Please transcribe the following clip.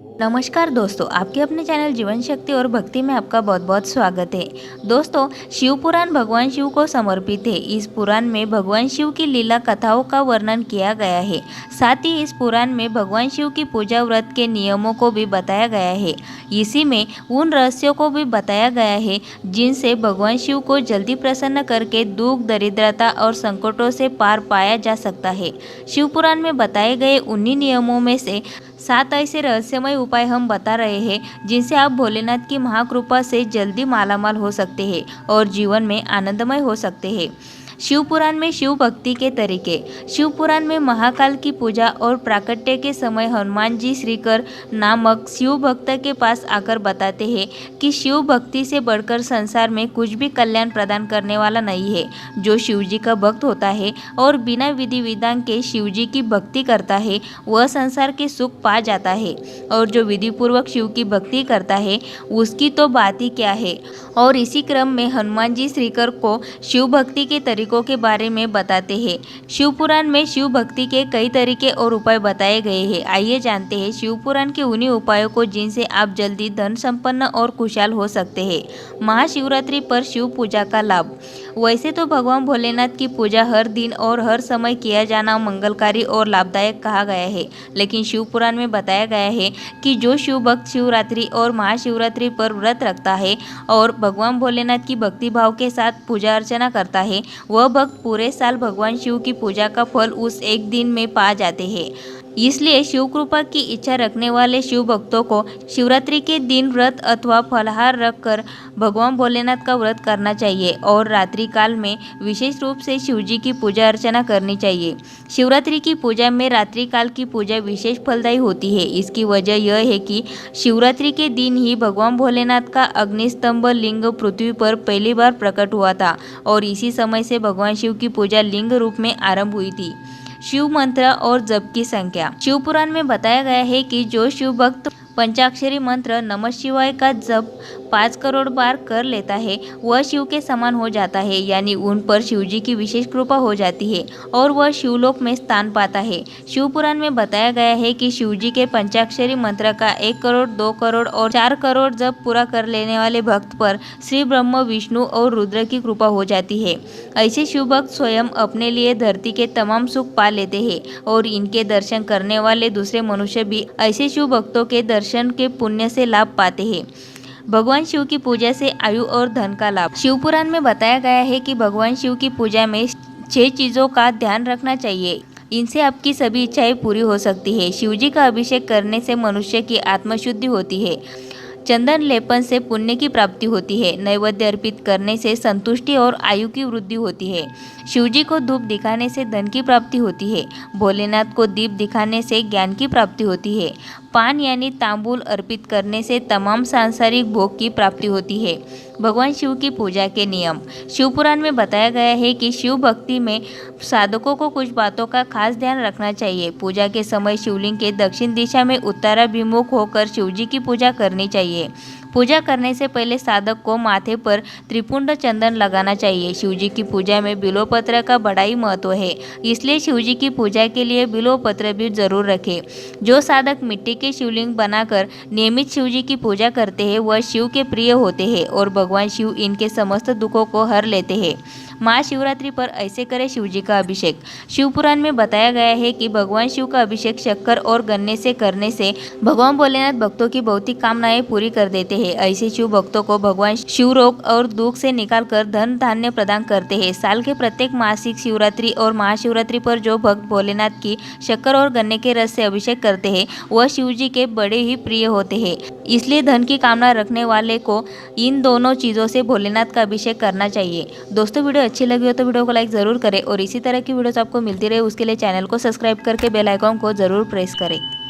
नमस्कार दोस्तों, आपके अपने चैनल जीवन शक्ति और भक्ति में आपका बहुत बहुत स्वागत है। दोस्तों, शिव पुराण भगवान शिव को समर्पित है। इस पुराण में भगवान शिव की लीला कथाओं का वर्णन किया गया है। साथ ही इस पुराण में भगवान शिव की पूजा व्रत के नियमों को भी बताया गया है। इसी में उन रहस्यों को भी बताया गया है जिनसे भगवान शिव को जल्दी प्रसन्न करके दुख, दरिद्रता और संकटों से पार पाया जा सकता है। शिव पुराण में बताए गए उन्हीं नियमों में से 7 ऐसे रहस्यमय उपाय हम बता रहे हैं जिनसे आप भोलेनाथ की महाकृपा से जल्दी मालामाल हो सकते हैं और जीवन में आनंदमय हो सकते हैं। शिव पुराण में शिव भक्ति के तरीके। शिव पुराण में महाकाल की पूजा और प्राकट्य के समय हनुमान जी श्रीकर नामक शिव भक्त के पास आकर बताते हैं कि शिव भक्ति से बढ़कर संसार में कुछ भी कल्याण प्रदान करने वाला नहीं है। जो शिव जी का भक्त होता है और बिना विधि विधान के शिव जी की भक्ति करता है वह संसार के सुख पा जाता है, और जो विधि पूर्वक शिव की भक्ति करता है उसकी तो बात ही क्या है। और इसी क्रम में हनुमान जी श्रीकर को शिव भक्ति के तरीकों के बारे में बताते हैं। शिव पुराण में शिव भक्ति के कई तरीके और उपाय बताए गए हैं। आइए जानते हैं शिव पुराण के उन्हीं उपायों को जिनसे आप जल्दी धन संपन्न और खुशहाल हो सकते हैं। महाशिवरात्रि पर शिव पूजा का लाभ। वैसे तो भगवान भोलेनाथ की पूजा हर दिन और हर समय किया जाना मंगलकारी और लाभदायक कहा गया है, लेकिन शिव पुराण में बताया गया है कि जो शिव भक्त शिवरात्रि और महाशिवरात्रि पर व्रत रखता है और भगवान भोलेनाथ की भक्ति भाव के साथ पूजा अर्चना करता है वह भक्त पूरे साल भगवान शिव की पूजा का फल उस एक दिन में पा जाते हैं। इसलिए शिव कृपा की इच्छा रखने वाले शिव भक्तों को शिवरात्रि के दिन व्रत अथवा फलाहार रखकर भगवान भोलेनाथ का व्रत करना चाहिए और रात्रि काल में विशेष रूप से शिव जी की पूजा अर्चना करनी चाहिए। शिवरात्रि की पूजा में रात्रि काल की पूजा विशेष फलदायी होती है। इसकी वजह यह है कि शिवरात्रि के दिन ही भगवान भोलेनाथ का अग्निस्तंभ लिंग पृथ्वी पर पहली बार प्रकट हुआ था और इसी समय से भगवान शिव की पूजा लिंग रूप में आरंभ हुई थी। शिव मंत्र और जप की संख्या। शिव पुराण में बताया गया है कि जो शिव भक्त पंचाक्षरी मंत्र नमः शिवाय का जप 5 करोड़ बार कर लेता है वह शिव के समान हो जाता है, यानी उन पर शिव जी की विशेष कृपा हो जाती है और वह शिवलोक में स्थान पाता है। शिव पुराण में बताया गया है कि शिव जी के पंचाक्षरी मंत्र का 1 करोड़, 2 करोड़ और 4 करोड़ जप पूरा कर लेने वाले भक्त पर श्री ब्रह्म, विष्णु और रुद्र की कृपा हो जाती है। ऐसे शिव भक्त स्वयं अपने लिए धरती के तमाम सुख पा लेते हैं और इनके दर्शन करने वाले दूसरे मनुष्य भी ऐसे शिव भक्तों के दर्शन के पुण्य से लाभ पाते हैं। भगवान शिव की पूजा से आयु और धन का लाभ। शिव पुराण में बताया गया है कि भगवान शिव की पूजा में 6 चीजों का ध्यान रखना चाहिए। इनसे आपकी सभी इच्छाएं पूरी हो सकती है। शिव जी का अभिषेक करने से मनुष्य की आत्मशुद्धि होती है। चंदन लेपन से पुण्य की प्राप्ति होती है। नैवेद्य अर्पित करने से संतुष्टि और आयु की वृद्धि होती है। शिव जी को धूप दिखाने से धन की प्राप्ति होती है। भोलेनाथ को दीप दिखाने से ज्ञान की प्राप्ति होती है। पान यानी तांबूल अर्पित करने से तमाम सांसारिक भोग की प्राप्ति होती है। भगवान शिव की पूजा के नियम। शिव पुराण में बताया गया है कि शिव भक्ति में साधकों को कुछ बातों का खास ध्यान रखना चाहिए। पूजा के समय शिवलिंग के दक्षिण दिशा में उत्तराभिमुख होकर शिव जी की पूजा करनी चाहिए। पूजा करने से पहले साधक को माथे पर त्रिपुंड चंदन लगाना चाहिए। शिवजी की पूजा में बिल्वपत्र का बड़ा ही महत्व है, इसलिए शिवजी की पूजा के लिए बिल्वपत्र भी जरूर रखें। जो साधक मिट्टी के शिवलिंग बनाकर नियमित शिवजी की पूजा करते हैं वह शिव के प्रिय होते हैं और भगवान शिव इनके समस्त दुखों को हर लेते हैं। महाशिवरात्रि पर ऐसे करें शिव जी का अभिषेक। शिव पुराण में बताया गया है कि भगवान शिव का अभिषेक शक्कर और गन्ने से करने से भगवान भोलेनाथ भक्तों की भौतिक कामनाएं पूरी कर देते हैं। ऐसे शिव भक्तों को भगवान शिव रोग और दुख से निकालकर धन धान्य प्रदान करते हैं। साल के प्रत्येक मासिक शिवरात्रि और महाशिवरात्रि पर जो भक्त भोलेनाथ की शक्कर और गन्ने के रस से अभिषेक करते हैं वह शिव जी के बड़े ही प्रिय होते हैं। इसलिए धन की कामना रखने वाले को इन दोनों चीज़ों से भोलेनाथ का अभिषेक करना चाहिए। दोस्तों, वीडियो अच्छी लगी हो तो वीडियो को लाइक ज़रूर करें और इसी तरह की वीडियोस आपको मिलती रहे उसके लिए चैनल को सब्सक्राइब करके बेल आइकॉन को ज़रूर प्रेस करें।